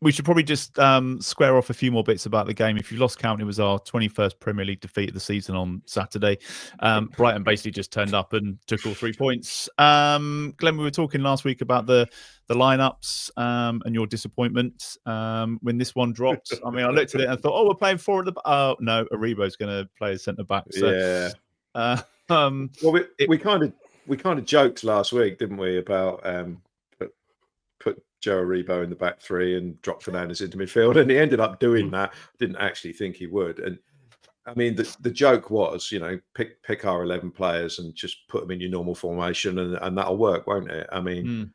we should probably just square off a few more bits about the game. If you lost count, it was our 21st Premier League defeat of the season on Saturday. Brighton basically just turned up and took all 3 points. Glenn, we were talking last week about the lineups and your disappointment when this one dropped. I mean, I looked at it and thought, oh, we're playing four at the... Oh, no, Aribo's going to play as centre-back. So, yeah. Well, we kind of joked last week, didn't we, about put Joe Aribo in the back three and drop Fernandes into midfield, and he ended up doing that. Didn't actually think he would. And I mean, the joke was, pick our 11 players and just put them in your normal formation, and that'll work, won't it? I mean,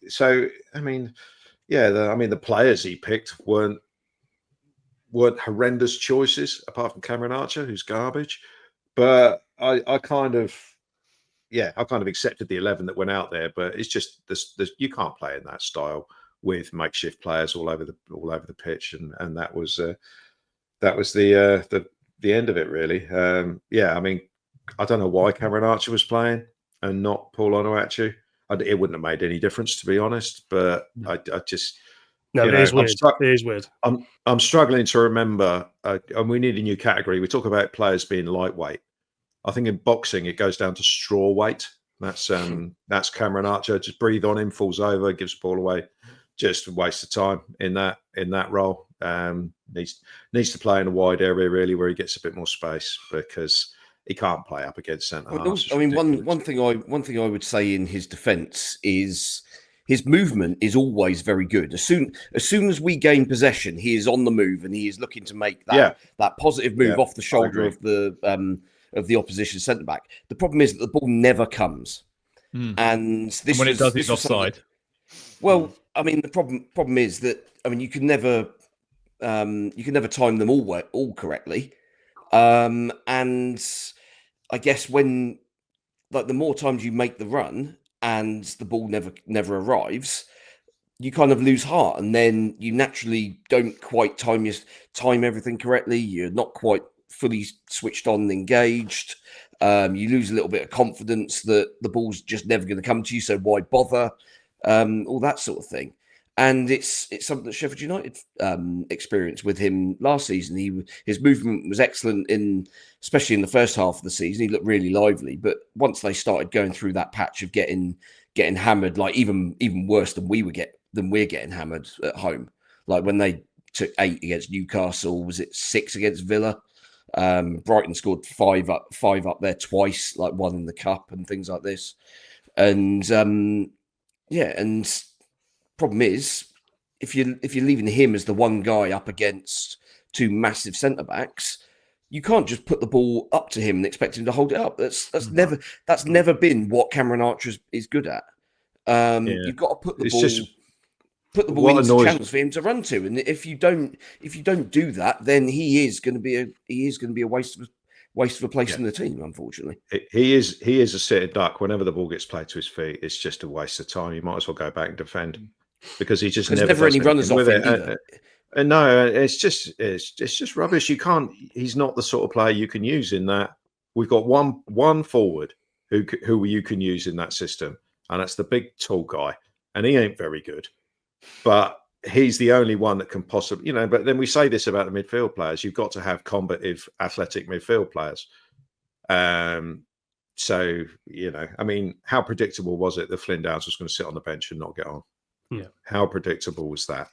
so I mean, yeah, the players he picked weren't horrendous choices, apart from Cameron Archer, who's garbage. But I kind of accepted the 11 that went out there. But it's just this you can't play in that style with makeshift players all over the pitch, and that was the end of it, really. I mean, I don't know why Cameron Archer was playing and not Paul Onuachu. It wouldn't have made any difference, to be honest. But I just. No, it is weird. It is weird. I'm struggling to remember, and we need a new category. We talk about players being lightweight. I think in boxing it goes down to straw weight. That's Cameron Archer. Just breathe on him, falls over, gives the ball away. Just a waste of time in that role. Needs to play in a wide area, really, where he gets a bit more space, because he can't play up against centre halves. I mean, one thing I would say in his defence is his movement is always very good. As soon as we gain possession, he is on the move and he is looking to make that positive move off the shoulder of the opposition centre back. The problem is that the ball never comes, and when it does, it's offside. Well, I mean, the problem is that you can never time them all correctly, and I guess when the more times you make the run and the ball never arrives, you kind of lose heart, and then you naturally don't quite time everything correctly. You're not quite fully switched on and engaged. You lose a little bit of confidence that the ball's just never going to come to you, so why bother? All that sort of thing. And it's something that Sheffield United experienced with him last season. His movement was excellent, especially in the first half of the season. He looked really lively. But once they started going through that patch of getting hammered, like even worse than we're getting hammered at home. Like when they took 8 against Newcastle, was it 6 against Villa? Brighton scored 5 up there twice, like 1 in the cup and things like this. And problem is, if you're leaving him as the one guy up against 2 massive centre backs, you can't just put the ball up to him and expect him to hold it up. That's never been what Cameron Archer is good at. You've got to put the ball into channels for him to run to, and if you don't do that, then he is going to be a waste of a place in the team. Unfortunately, he is a sitting duck. Whenever the ball gets played to his feet, it's just a waste of time. You might as well go back and defend, because he just never any runners off him either. And no, it's just rubbish. You can't. He's not the sort of player you can use in that. We've got one forward who you can use in that system, and that's the big tall guy, and he ain't very good, but he's the only one that can possibly, but then we say this about the midfield players. You've got to have combative, athletic midfield players. So, I mean, how predictable was it that Flynn Downs was going to sit on the bench and not get on? Yeah. How predictable was that?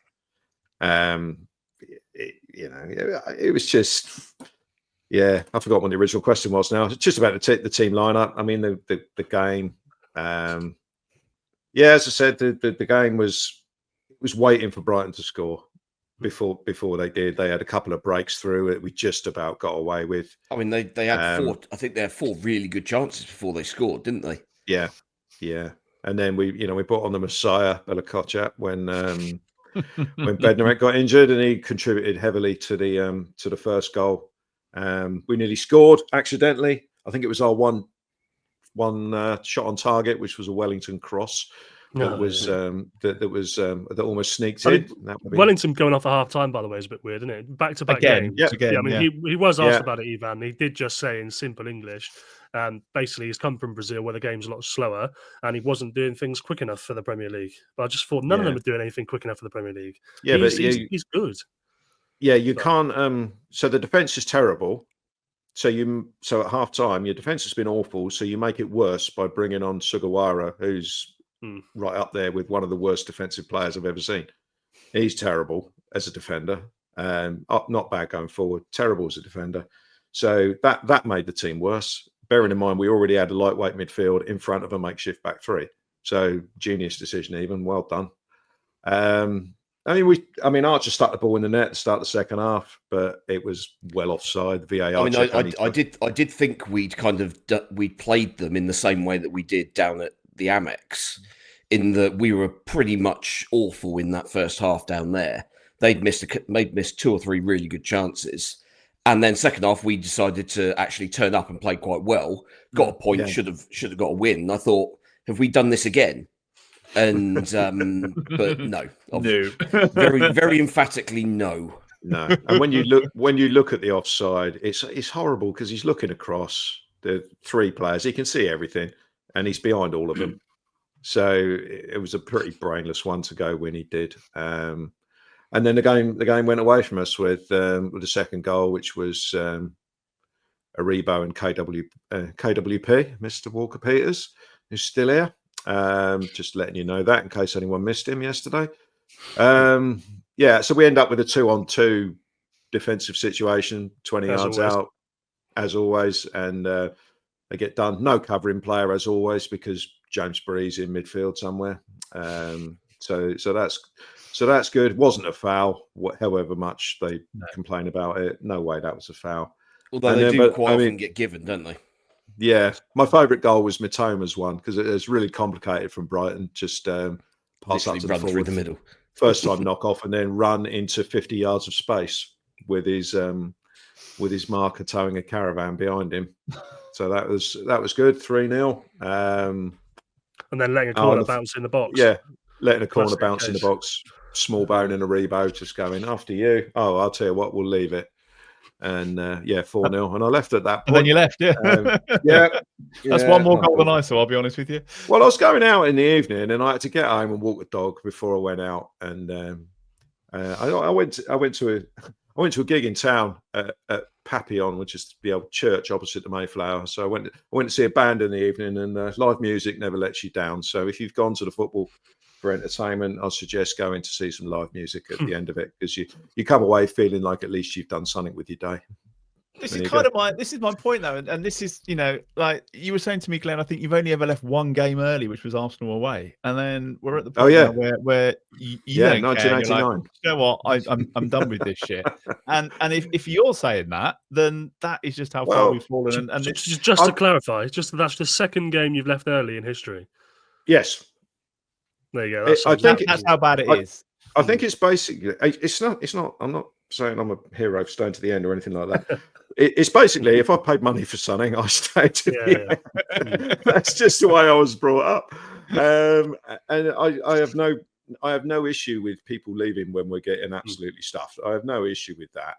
It was just, I forgot what the original question was now. It's just about the team lineup. I mean, the game. As I said, the game was waiting for Brighton to score before they did. They had a couple of breaks through it. We just about got away with. I mean, they had 4. I think they had 4 really good chances before they scored, didn't they? Yeah. And then we brought on the Messiah, Belakocha, when Bednarek got injured, and he contributed heavily to the first goal. We nearly scored accidentally. I think it was our one shot on target, which was a Wellington cross. that almost sneaked in. Wellington going off at half time, by the way, is a bit weird, isn't it? Back-to-back games. Yeah. I mean, he was asked about it, Ivan. He did just say in simple English, basically he's come from Brazil where the game's a lot slower, and he wasn't doing things quick enough for the Premier League. But I just thought none of them were doing anything quick enough for the Premier League. Yeah, he's good. Yeah, you can't. So the defense is terrible. So at half time, your defense has been awful. So you make it worse by bringing on Sugawara, who's right up there with one of the worst defensive players I've ever seen. He's terrible as a defender. Not bad going forward. Terrible as a defender. So that made the team worse. Bearing in mind, we already had a lightweight midfield in front of a makeshift back three. So genius decision, even. Well done. Archer stuck the ball in the net to start the second half, but it was well offside. The VAR. I did think we'd played them in the same way that we did down at the Amex, in that we were pretty much awful in that first half down there. They'd missed 2 or 3 really good chances, and then second half we decided to actually turn up and play quite well. Got a point, should have got a win. And I thought, have we done this again? And but no, very very emphatically no. And when you look at the offside, it's horrible because he's looking across the 3 players. He can see everything, and he's behind all of them. So it was a pretty brainless one to go when he did. And then the game went away from us with the second goal, which was Aribo and KWP, Mr. Walker Peters, who's still here. Just letting you know that in case anyone missed him yesterday. So we end up with a 2-on-2 defensive situation, 20 yards out, as always, and they get done. No covering player, as always, because James Bree's in midfield somewhere. So that's good. Wasn't a foul, however much they complain about it. No way that was a foul. Although they do quite often get given, don't they? Yeah, my favourite goal was Mitoma's one because it was really complicated from Brighton. Just pass up to the forward, through the middle, first time knock off, and then run into 50 yards of space with his marker towing a caravan behind him. So that was good. 3-0. And then letting a corner bounce in the box. Yeah, letting a corner bounce in the box. Small bone and a rebound, just going after you. Oh, I'll tell you what, we'll leave it. And 4-0, and I left at that point. And then you left, That's one more goal than I saw, I'll be honest with you. Well, I was going out in the evening, and I had to get home and walk the dog before I went out. And I went to a gig in town at Papillon, which is the old church opposite the Mayflower. So I went to see a band in the evening, and live music never lets you down. So if you've gone to the football for entertainment, I suggest going to see some live music at the end of it, because you come away feeling like at least you've done something with your day. This is my point though, and this is, like you were saying to me, Glenn, I think you've only ever left one game early, which was Arsenal away, and then we're at the point now where you don't 1989. Like, you know what, I'm done with this shit. And if you're saying that, then that is just how far we've fallen. And just to clarify, that's the second game you've left early in history. Yes. There you go. I think that's how bad it is. I think it's basically, it's not. I'm not saying I'm a hero for staying to the end or anything like that. It's basically, if I paid money for something, I stayed to the end. That's just the way I was brought up. And I have no issue with people leaving when we're getting absolutely stuffed. I have no issue with that.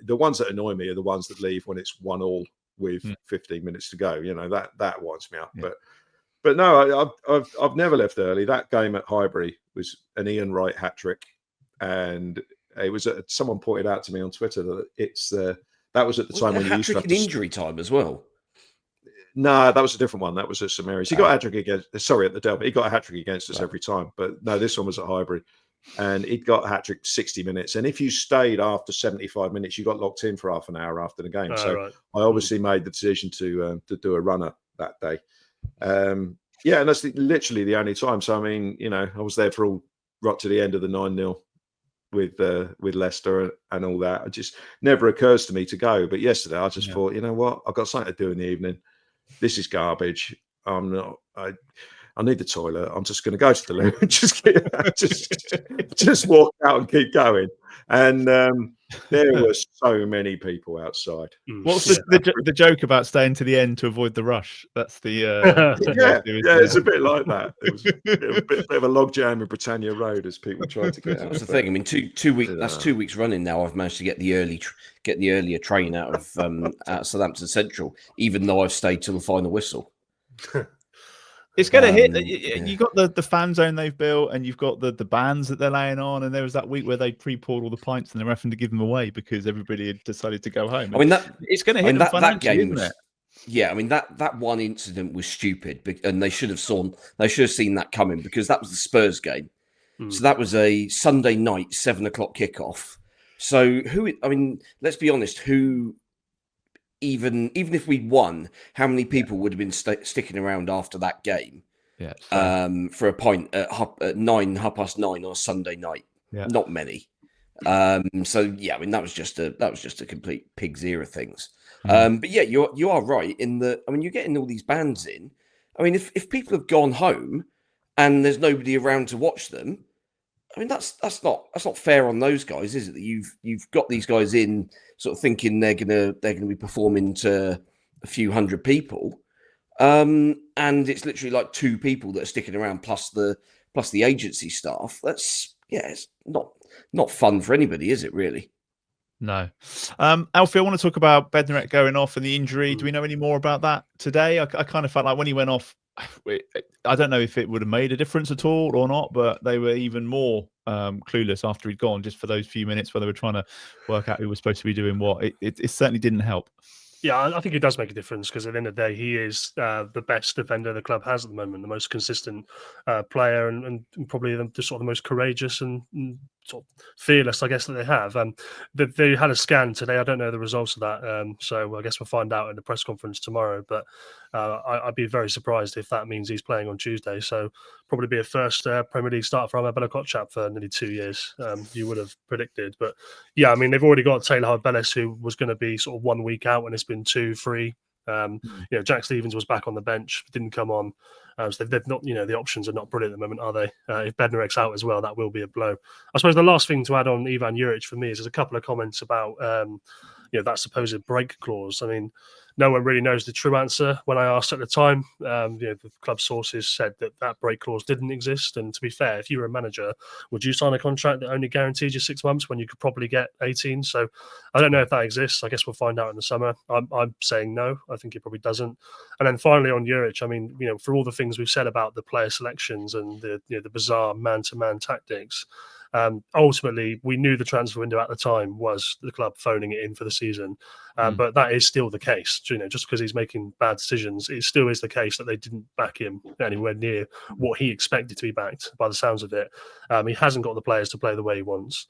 The ones that annoy me are the ones that leave when it's 1-1 with 15 minutes to go. That winds me up. Yeah. But no, I've never left early. That game at Highbury was an Ian Wright hat trick, and it was someone pointed out to me on Twitter that that was at the time when you used to have in injury time as well. No, that was a different one. That was at St Mary's. He got a hat trick against. Sorry, at the Derby. He got a hat trick against us every time. But no, this one was at Highbury, and he got a hat trick 60 minutes. And if you stayed after 75 minutes, you got locked in for half an hour after the game. I obviously made the decision to do a runner that day. And that's literally the only time. So I mean, I was there for right to the end of the 9-0 with Leicester and all that. It just never occurs to me to go. But yesterday, I just thought, you know what, I've got something to do in the evening. This is garbage. I need the toilet. I'm just going to go to the loo and just walk out and keep going. And there were so many people outside. What's the joke about staying to the end to avoid the rush? That's the it's a bit like that. It was a bit of a logjam in Britannia Road as people tried to get out. That's the thing. I mean, 2 weeks. That's 2 weeks running now. I've managed to get the earlier train out of Southampton Central, even though I've stayed till the final whistle. It's going to hit. You got the fan zone they've built, and you've got the bands that they're laying on. And there was that week where they pre-poured all the pints, and they're having to give them away because everybody had decided to go home. I mean, it's going to hit them that game, isn't it? Yeah, I mean that one incident was stupid, and they should have seen that coming, because that was the Spurs game. So that was a Sunday night 7:00 kickoff. So let's be honest, even if we'd won, how many people would have been sticking around after that game? Yeah, for a pint at 9:30 on a Sunday night. Yeah. Not many. So yeah, I mean that was just a complete pig's ear of things. But yeah, you are right in that. I mean, you're getting all these bands in. I mean, if people have gone home and there's nobody around to watch them, I mean that's not fair on those guys, is it? That you've got these guys in sort of thinking they're gonna be performing to a few hundred people, and it's literally like 2 people that are sticking around plus the agency staff. It's not fun for anybody, is it really? No. Alfie, I want to talk about Bednarek going off and the injury. Do we know any more about that today? I kind of felt like when he went off, I don't know if it would have made a difference at all or not, but they were even more clueless after he'd gone, just for those few minutes where they were trying to work out who was supposed to be doing what. It certainly didn't help. Yeah, I think it does make a difference, because at the end of the day, he is the best defender the club has at the moment, the most consistent player, and probably the sort of the most courageous and sort of fearless, I guess, that they have. They had a scan today. I don't know the results of that, so I guess we'll find out in the press conference tomorrow. But I'd be very surprised if that means he's playing on Tuesday. So probably be a first Premier League start for Amo-Ameyaw for nearly 2 years. You would have predicted, but yeah, I mean they've already got Taylor Harwood-Bellis, who was going to be sort of 1 week out, when it's been 2, 3. Jack Stevens was back on the bench, didn't come on. So they've not, the options are not brilliant at the moment, are they? If Bednarek's out as well, that will be a blow. I suppose the last thing to add on Ivan Juric for me is there's a couple of comments about that supposed break clause. I mean, no one really knows the true answer. When I asked at the time, the club sources said that break clause didn't exist. And to be fair, if you were a manager, would you sign a contract that only guaranteed you 6 months when you could probably get 18? So I don't know if that exists. I guess we'll find out in the summer. I'm saying no. I think it probably doesn't. And then finally on Juric, I mean, for all the things we've said about the player selections and the bizarre man-to-man tactics, ultimately we knew the transfer window at the time was the club phoning it in for the season, but that is still the case. Just because he's making bad decisions, it still is the case that they didn't back him anywhere near what he expected to be backed, by the sounds of it. He hasn't got the players to play the way he wants,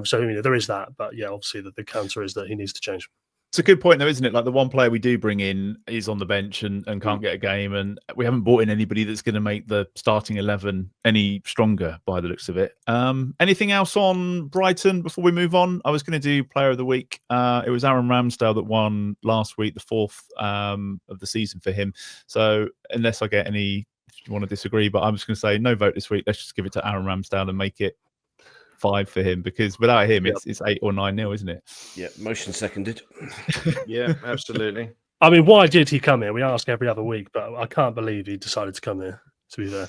so there is that. But yeah, obviously the counter is that he needs to change. It's a good point, though, isn't it? Like, the one player we do bring in is on the bench and can't get a game, and we haven't brought in anybody that's going to make the starting 11 any stronger by the looks of it. Anything else on Brighton before we move on? I was going to do Player of the Week. It was Aaron Ramsdale that won last week, the 4th of the season for him. So unless I get any, if you want to disagree, but I'm just going to say no vote this week. Let's just give it to Aaron Ramsdale and make it 5 for him, because without him, it's 8 or 9-0, isn't it? Yeah, motion seconded. Yeah, absolutely. I mean, why did he come here? We ask every other week, but I can't believe he decided to come here, to be fair.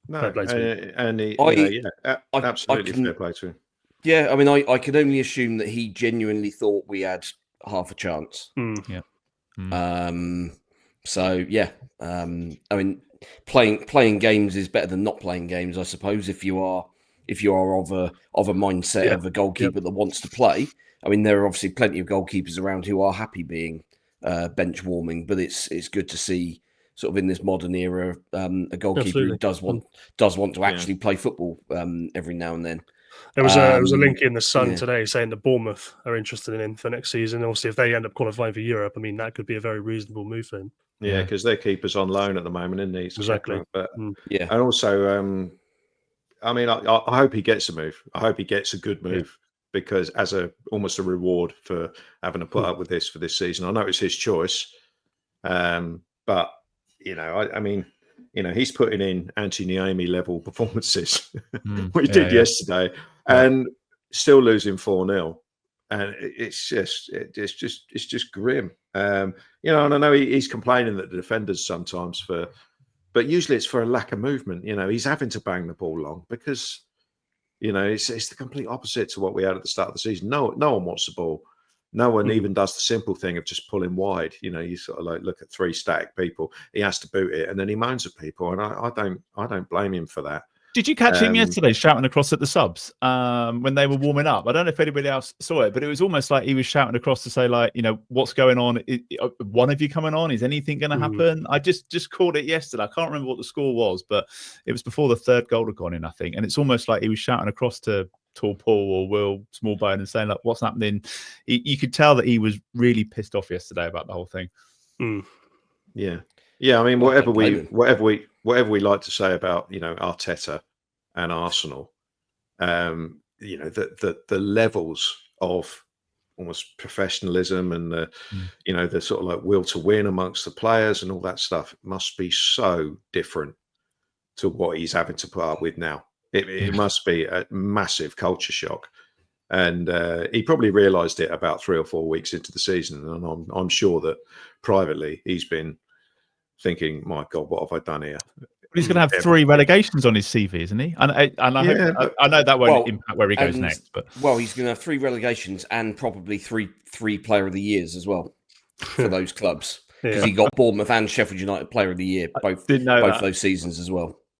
No, fair play to him. Absolutely fair play to him. Yeah, I mean, I can only assume that he genuinely thought we had half a chance. Yeah. So yeah, I mean, playing games is better than not playing games, I suppose. If you are of a mindset of a goalkeeper that wants to play. I mean, there are obviously plenty of goalkeepers around who are happy being bench warming, but it's good to see, sort of in this modern era, a goalkeeper who does want to actually play football every now and then. There was a link in the Sun today saying that Bournemouth are interested in him for next season. Obviously, if they end up qualifying for Europe, I mean, that could be a very reasonable move for him. Yeah, because their keeper's on loan at the moment, isn't he? Exactly. But and also, I mean, I hope he gets a move. I hope he gets a good move, because as almost a reward for having to put up with this for this season. I know it's his choice, but I mean, he's putting in Anthony Amy level performances, what he did yesterday, and still losing 4-0. And it's just grim. And I know he's complaining that the defenders sometimes but usually it's for a lack of movement. He's having to bang the ball long because, it's the complete opposite to what we had at the start of the season. No one wants the ball. No one even does the simple thing of just pulling wide. You sort of like look at 3 static people. He has to boot it, and then he moans at people, and I don't blame him for that. Did you catch him yesterday shouting across at the subs when they were warming up? I don't know if anybody else saw it, but it was almost like he was shouting across to say, like, what's going on? One of you coming on? Is anything going to happen? I just called it yesterday. I can't remember what the score was, but it was before the 3rd goal had gone in, I think. And it's almost like he was shouting across to Tall Paul or Will Smallbone and saying, like, what's happening? You could tell that he was really pissed off yesterday about the whole thing. Yeah. I mean, whatever we like to say about Arteta and Arsenal, the levels of almost professionalism and the sort of like will to win amongst the players and all that stuff must be so different to what he's having to put up with now. It must be a massive culture shock. And he probably realised it about 3 or 4 weeks into the season. And I'm sure that privately he's been thinking, my God, what have I done here? He's going to have 3 relegations on his CV, isn't he? And I know that won't impact where he goes next. But he's going to have 3 relegations and probably three Player of the Years as well for those clubs because he got Bournemouth and Sheffield United Player of the Year both those seasons as well.